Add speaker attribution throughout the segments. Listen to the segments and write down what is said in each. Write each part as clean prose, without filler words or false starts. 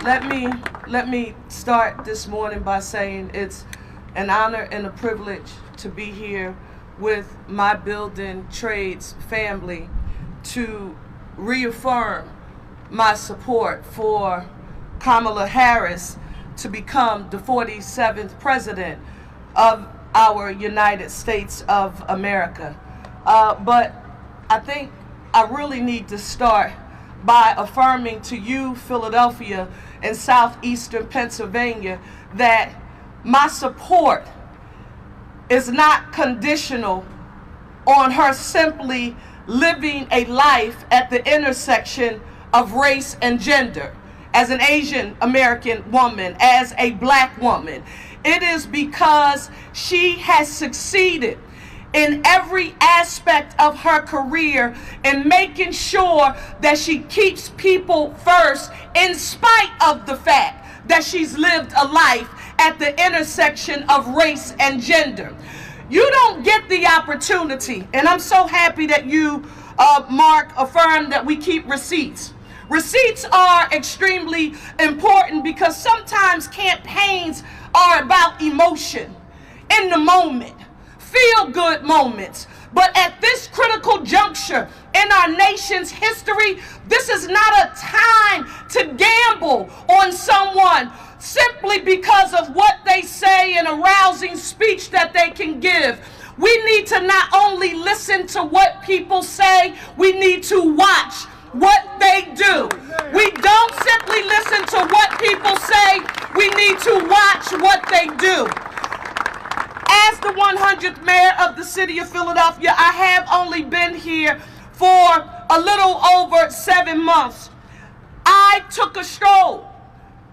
Speaker 1: Let me start this morning by saying it's an honor and a privilege to be here with my building trades family to reaffirm my support for Kamala Harris to become the 47th president of our United States of America. But I think I really need to start by affirming to you, Philadelphia and southeastern Pennsylvania, that my support is not conditional on her simply living a life at the intersection of race and gender, as an Asian American woman, as a black woman. It is because she has succeeded in every aspect of her career in making sure that she keeps people first, in spite of the fact that she's lived a life at the intersection of race and gender. You don't get the opportunity, and I'm so happy that you, Mark, affirmed that we keep receipts. Receipts are extremely important because sometimes campaigns are about emotion, in the moment, feel-good moments. But at this critical juncture in our nation's history, this is not a time to gamble on someone simply because of what they say in a rousing speech that they can give. We need to not only listen to what people say, we need to watch what they do. We don't simply listen to what people say, we need to watch what they do. As the 100th mayor of the city of Philadelphia, I have only been here for a little over 7 months. I took a stroll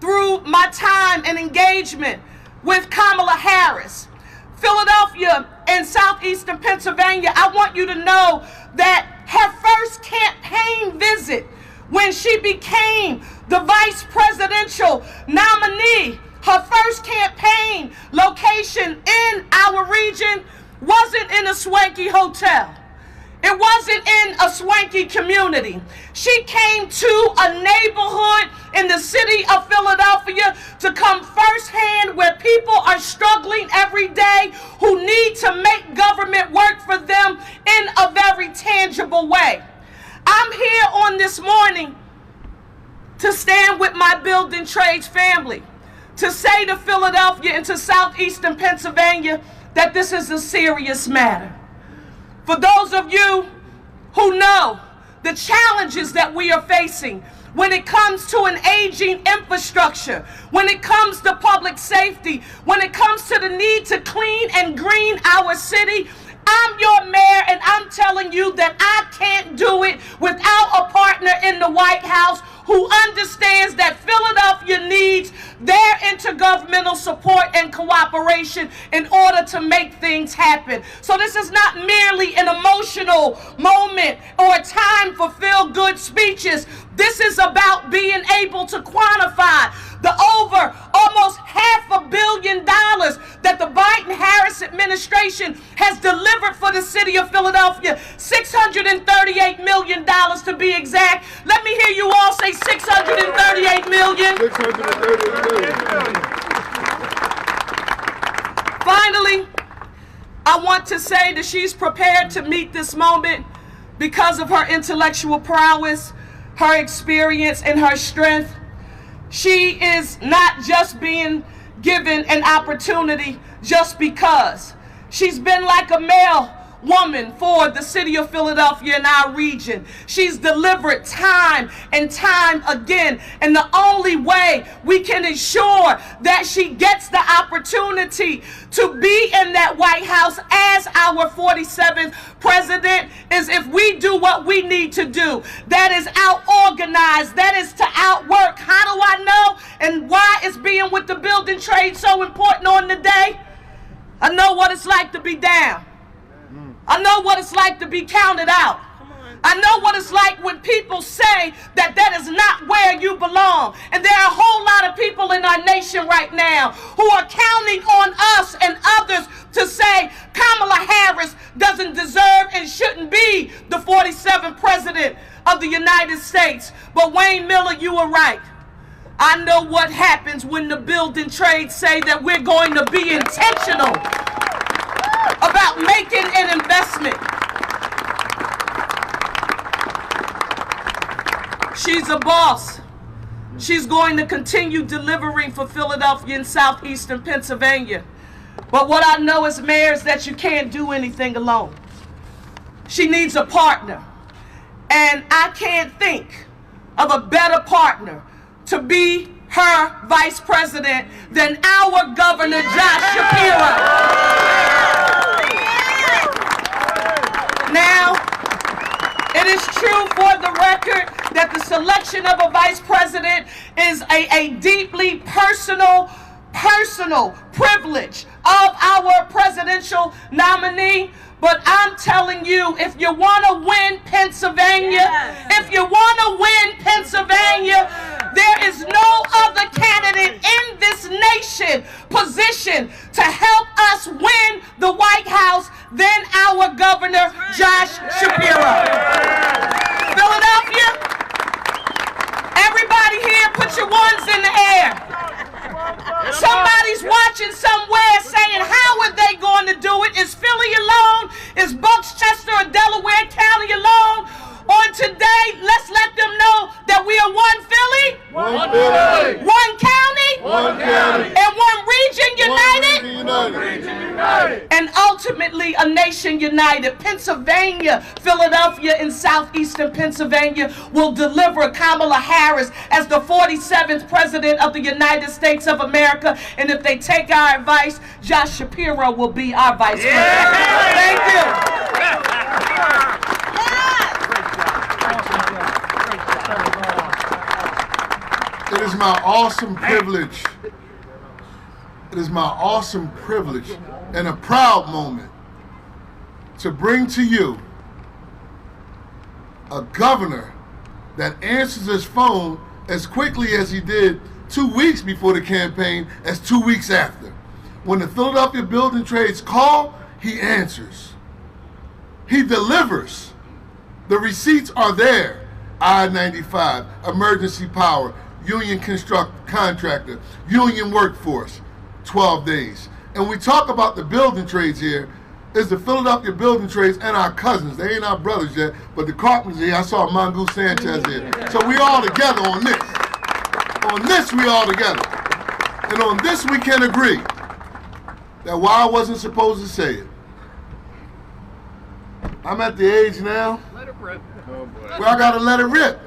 Speaker 1: through my time and engagement with Kamala Harris. Philadelphia and southeastern Pennsylvania, I want you to know that her first campaign visit when she became the vice presidential nominee, her first campaign location in our region wasn't in a swanky hotel. It wasn't in a swanky community. She came to a neighborhood in the city of Philadelphia to come firsthand where people are struggling every day, who need to make government work for them in a very tangible way. I'm here on this morning to stand with my building trades family, to say to Philadelphia and to southeastern Pennsylvania that this is a serious matter. For those of you who know the challenges that we are facing when it comes to an aging infrastructure, when it comes to public safety, when it comes to the need to clean and green our city, I'm your mayor, and I'm telling you that I can't do it without a partner in the White House who understands that Philadelphia needs their intergovernmental support and cooperation in order to make things happen. So this is not merely an emotional moment or a time for feel-good speeches. This is about being able to quantify the over almost $500 million that the Biden-Harris administration has delivered for the city of Philadelphia. $638 million to be exact. Let me hear you all say $638 million. Finally, I want to say that she's prepared to meet this moment because of her intellectual prowess, her experience, and her strength. She is not just being given an opportunity just because. She's been like a male woman for the city of Philadelphia and our region. She's delivered time and time again. And the only way we can ensure that she gets the opportunity to be in that White House as our 47th president is if we do what we need to do. That is out-organized. That is to outwork. How do I know? And why is being with the building trade so important on the day? I know what it's like to be down. I know what it's like to be counted out. I know what it's like when people say that that is not where you belong. And there are a whole lot of people in our nation right now who are counting on us and others to say Kamala Harris doesn't deserve and shouldn't be the 47th president of the United States. But Wayne Miller, you were right. I know what happens when the building trades say that we're going to be intentional about making an investment. She's a boss. She's going to continue delivering for Philadelphia and southeastern Pennsylvania. But what I know as mayor is that you can't do anything alone. She needs a partner. And I can't think of a better partner to be her vice president than our Governor Josh Shapiro. Now, it is true for the record that the selection of a vice president is a deeply personal privilege of our presidential nominee. But I'm telling you, if you want to win Pennsylvania, there is no other candidate in this nation positioned to help us win the White House than our Governor Josh Shapiro. Philadelphia, everybody here, put your ones in the air. Somebody's watching somewhere saying, how are they going to do it? Is Philly alone? Is Buckchester or Delaware County alone? On today, let's let them know that we are one Philly,
Speaker 2: one Philly,
Speaker 1: one county, and one region united, and ultimately a nation united. Pennsylvania, Philadelphia, and southeastern Pennsylvania will deliver Kamala Harris as the 47th President of the United States of America. And if they take our advice, Josh Shapiro will be our Vice President. Thank you.
Speaker 2: It is my awesome privilege. It is my awesome privilege and a proud moment to bring to you a governor that answers his phone as quickly as he did 2 weeks before the campaign as 2 weeks after. When the Philadelphia Building Trades call, he answers. He delivers. The receipts are there. I-95, emergency power, union contractor, union workforce, 12 days. And we talk about the building trades here, is the Philadelphia Building Trades and our cousins. They ain't our brothers yet, but the carpenters here. I saw Mongoose Sanchez here. So we all together on this. On this, we all together. And on this, we can agree that while I wasn't supposed to say it, I'm at the age now where I gotta let it rip.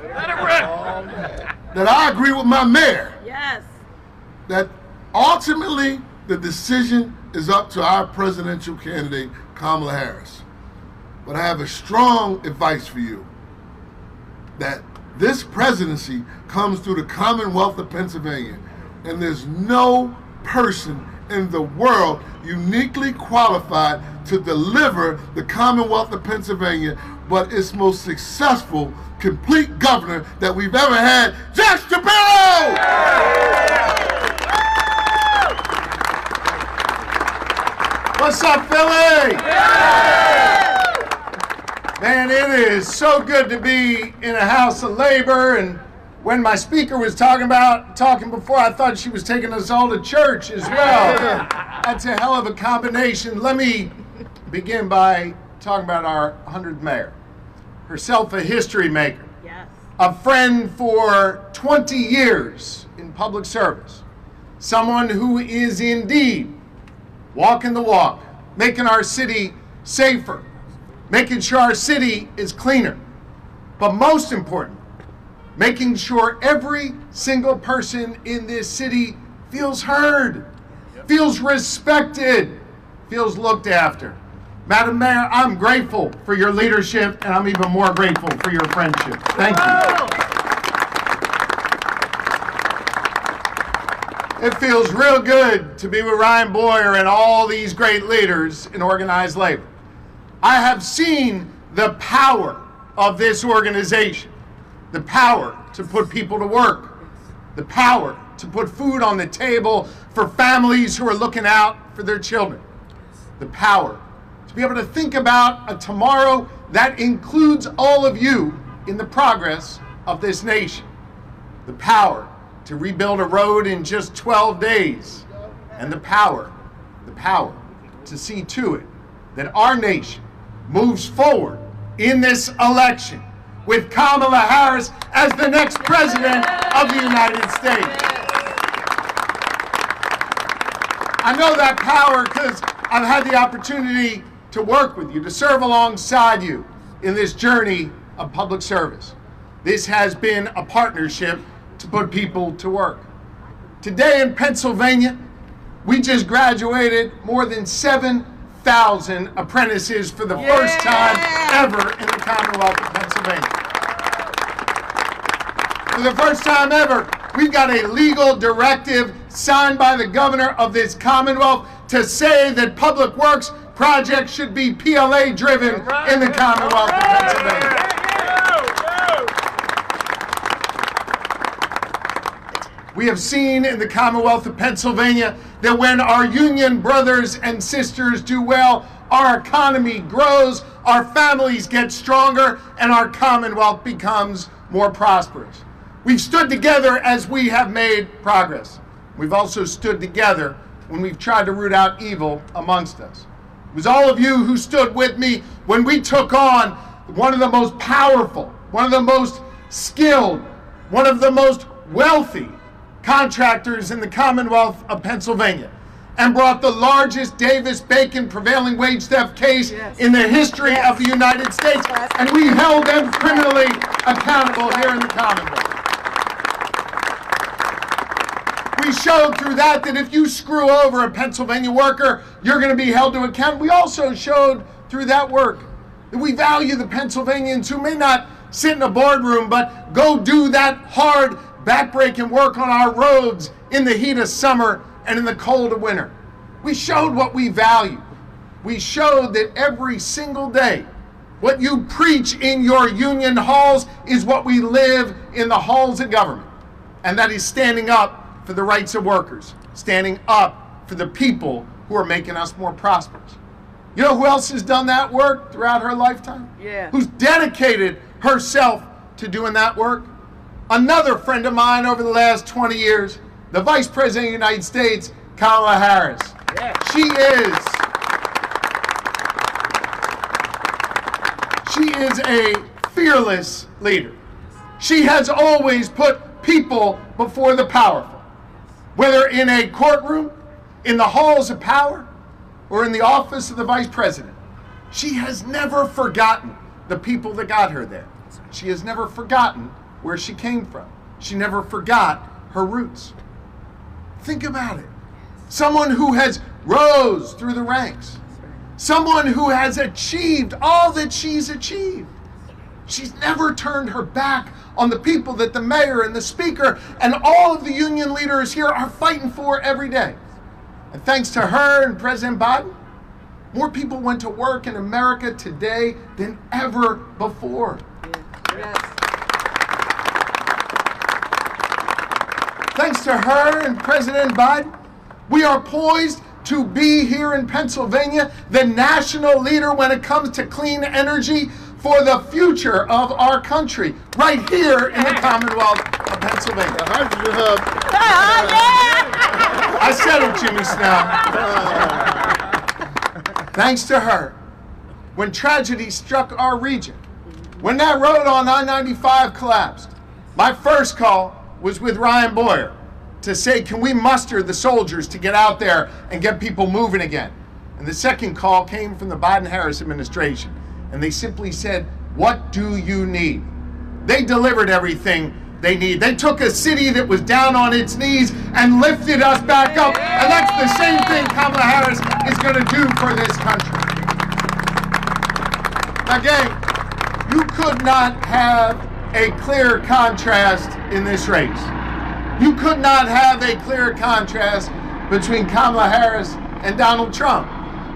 Speaker 2: That I agree with my mayor.
Speaker 3: Yes.
Speaker 2: That ultimately the decision is up to our presidential candidate, Kamala Harris. But I have a strong advice for you that this presidency comes through the Commonwealth of Pennsylvania, and there's no person in the world uniquely qualified to deliver the Commonwealth of Pennsylvania but its most successful, complete governor that we've ever had, Josh Shapiro!
Speaker 4: What's up, Philly? Man, it is so good to be in a House of Labor, and when my speaker was talking before, I thought she was taking us all to church as well. That's a hell of a combination. Let me begin by talking about our 100th mayor. Herself a history maker.
Speaker 3: Yes.
Speaker 4: A friend for 20 years in public service. Someone who is indeed walking the walk, making our city safer, making sure our city is cleaner. But most important, making sure every single person in this city feels heard, feels respected, feels looked after. Madam Mayor, I'm grateful for your leadership, and I'm even more grateful for your friendship. Thank you. It feels real good to be with Ryan Boyer and all these great leaders in organized labor. I have seen the power of this organization, the power to put people to work, the power to put food on the table for families who are looking out for their children, the power to be able to think about a tomorrow that includes all of you in the progress of this nation, the power to rebuild a road in just 12 days, and the power to see to it that our nation moves forward in this election with Kamala Harris as the next president of the United States. I know that power because I've had the opportunity to work with you, to serve alongside you in this journey of public service. This has been a partnership to put people to work. Today in Pennsylvania, we just graduated more than 7,000 apprentices for the first time ever in the Commonwealth of Pennsylvania. For the first time ever, we've got a legal directive signed by the governor of this Commonwealth to say that public works projects should be PLA driven in the Commonwealth of Pennsylvania. We have seen in the Commonwealth of Pennsylvania that when our union brothers and sisters do well, our economy grows, our families get stronger, and our Commonwealth becomes more prosperous. We've stood together as we have made progress. We've also stood together when we've tried to root out evil amongst us. It was all of you who stood with me when we took on one of the most powerful, one of the most skilled, one of the most wealthy contractors in the Commonwealth of Pennsylvania, and brought the largest Davis-Bacon prevailing wage theft case in the history of the United States, and we held them criminally accountable here in the Commonwealth. We showed through that if you screw over a Pennsylvania worker, you're going to be held to account. We also showed through that work that we value the Pennsylvanians who may not sit in a boardroom, but go do that hard, backbreaking work on our roads in the heat of summer and in the cold of winter. We showed what we value. We showed that every single day, what you preach in your union halls is what we live in the halls of government. And that is standing up for the rights of workers, standing up for the people who are making us more prosperous. You know who else has done that work throughout her lifetime?
Speaker 1: Yeah.
Speaker 4: Who's dedicated herself to doing that work? Another friend of mine over the last 20 years, the Vice President of the United States, Kamala Harris. Yeah. She is a fearless leader. She has always put people before the powerful, whether in a courtroom, in the halls of power, or in the office of the Vice President. She has never forgotten the people that got her there. She has never forgotten where she came from. She never forgot her roots. Think about it. Someone who has rose through the ranks. Someone who has achieved all that she's achieved. She's never turned her back on the people that the mayor and the speaker and all of the union leaders here are fighting for every day. And thanks to her and President Biden, more people went to work in America today than ever before.
Speaker 1: Yes.
Speaker 4: Thanks to her and President Biden, we are poised to be here in Pennsylvania the national leader when it comes to clean energy for the future of our country, right here in the Commonwealth of Pennsylvania.
Speaker 2: The hydrogen hub.
Speaker 4: I said it, Jimmy Snow. Thanks to her, when tragedy struck our region, when that road on I-95 collapsed, my first call was with Ryan Boyer to say, can we muster the soldiers to get out there and get people moving again? And the second call came from the Biden-Harris administration. And they simply said, what do you need? They delivered everything they need. They took a city that was down on its knees and lifted us back up. And that's the same thing Kamala Harris is going to do for this country. Now, gang, you could not have a clear contrast in this race. You could not have a clear contrast between Kamala Harris and Donald Trump.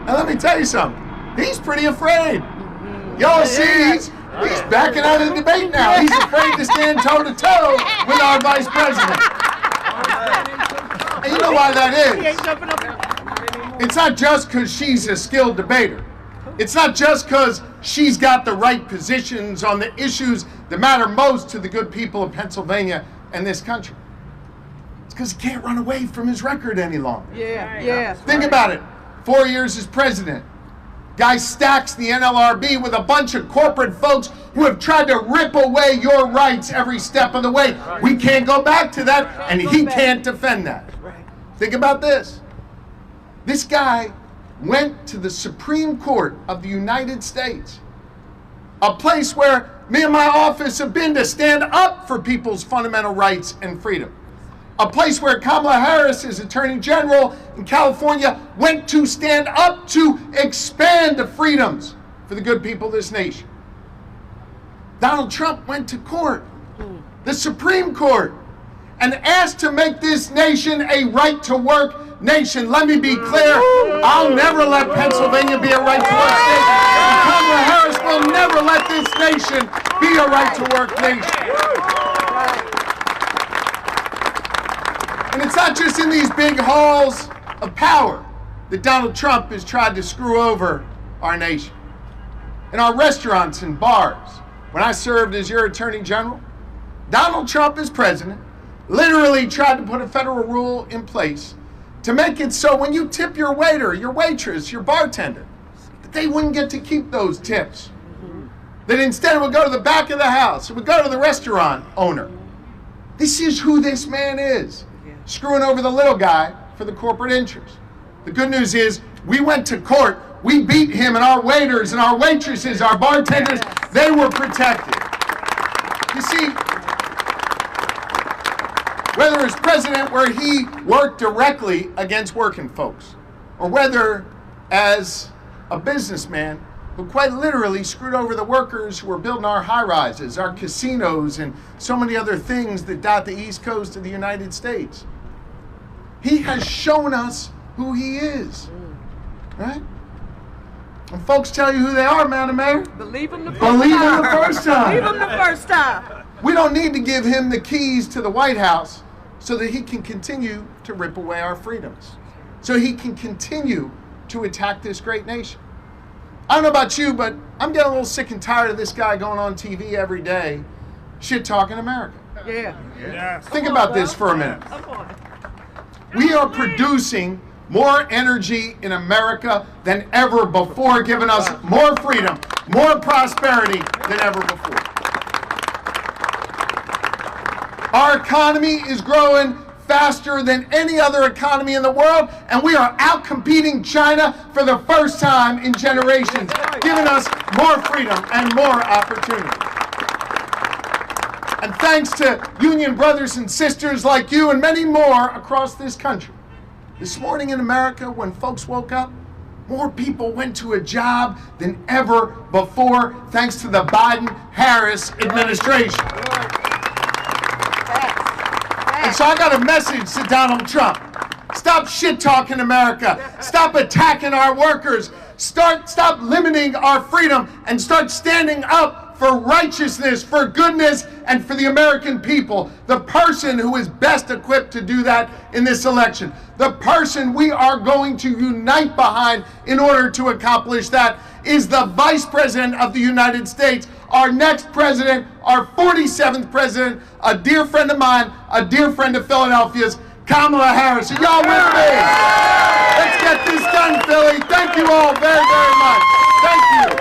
Speaker 4: And let me tell you something. He's pretty afraid. Y'all see, he's backing out of the debate now. He's afraid to stand toe-to-toe with our vice president. And you know why that is? It's not just because she's a skilled debater. It's not just because she's got the right positions on the issues that matter most to the good people of Pennsylvania and this country. It's because he can't run away from his record any longer.
Speaker 1: Yeah.
Speaker 4: Think about it. 4 years as president. Guy stacks the NLRB with a bunch of corporate folks who have tried to rip away your rights every step of the way. We can't go back to that, and he can't defend that. Think about this. This guy went to the Supreme Court of the United States, a place where me and my office have been to stand up for people's fundamental rights and freedom. A place where Kamala Harris, as Attorney General in California, went to stand up to expand the freedoms for the good people of this nation. Donald Trump went to court, the Supreme Court, and asked to make this nation a right-to-work nation. Let me be clear, I'll never let Pennsylvania be a right-to-work state. And Kamala Harris will never let this nation be a right-to-work nation. And it's not just in these big halls of power that Donald Trump has tried to screw over our nation. In our restaurants and bars, when I served as your Attorney General, Donald Trump, as president, literally tried to put a federal rule in place to make it so when you tip your waiter, your waitress, your bartender, that they wouldn't get to keep those tips. That instead it would go to the back of the house, it would go to the restaurant owner. This is who this man is, screwing over the little guy for the corporate interest. The good news is we went to court, we beat him, and our waiters and our waitresses, our bartenders, they were protected. You see, whether as president where he worked directly against working folks, or whether as a businessman who quite literally screwed over the workers who were building our high-rises, our casinos, and so many other things that dot the East Coast of the United States. He has shown us who he is, right? When folks tell you who they are, Madam Mayor,
Speaker 1: Believe him the first
Speaker 4: believe
Speaker 1: time.
Speaker 4: him the first time.
Speaker 1: Believe him the first time.
Speaker 4: We don't need to give him the keys to the White House so that he can continue to rip away our freedoms, so he can continue to attack this great nation. I don't know about you, but I'm getting a little sick and tired of this guy going on TV every day, shit-talking America.
Speaker 1: Yeah.
Speaker 4: Think about this for a minute. We are producing more energy in America than ever before, giving us more freedom, more prosperity than ever before. Our economy is growing faster than any other economy in the world, and we are outcompeting China for the first time in generations, giving us more freedom and more opportunity. And thanks to union brothers and sisters like you and many more across this country, this morning in America, when folks woke up, more people went to a job than ever before, thanks to the Biden-Harris administration. And so I got a message to Donald Trump. Stop shit-talking America. Stop attacking our workers. Stop limiting our freedom and start standing up for righteousness, for goodness, and for the American people. The person who is best equipped to do that in this election. The person we are going to unite behind in order to accomplish that is the Vice President of the United States, our next president, our 47th president, a dear friend of mine, a dear friend of Philadelphia's, Kamala Harris. Are y'all with me? Let's get this done, Philly. Thank you all very, very much. Thank you.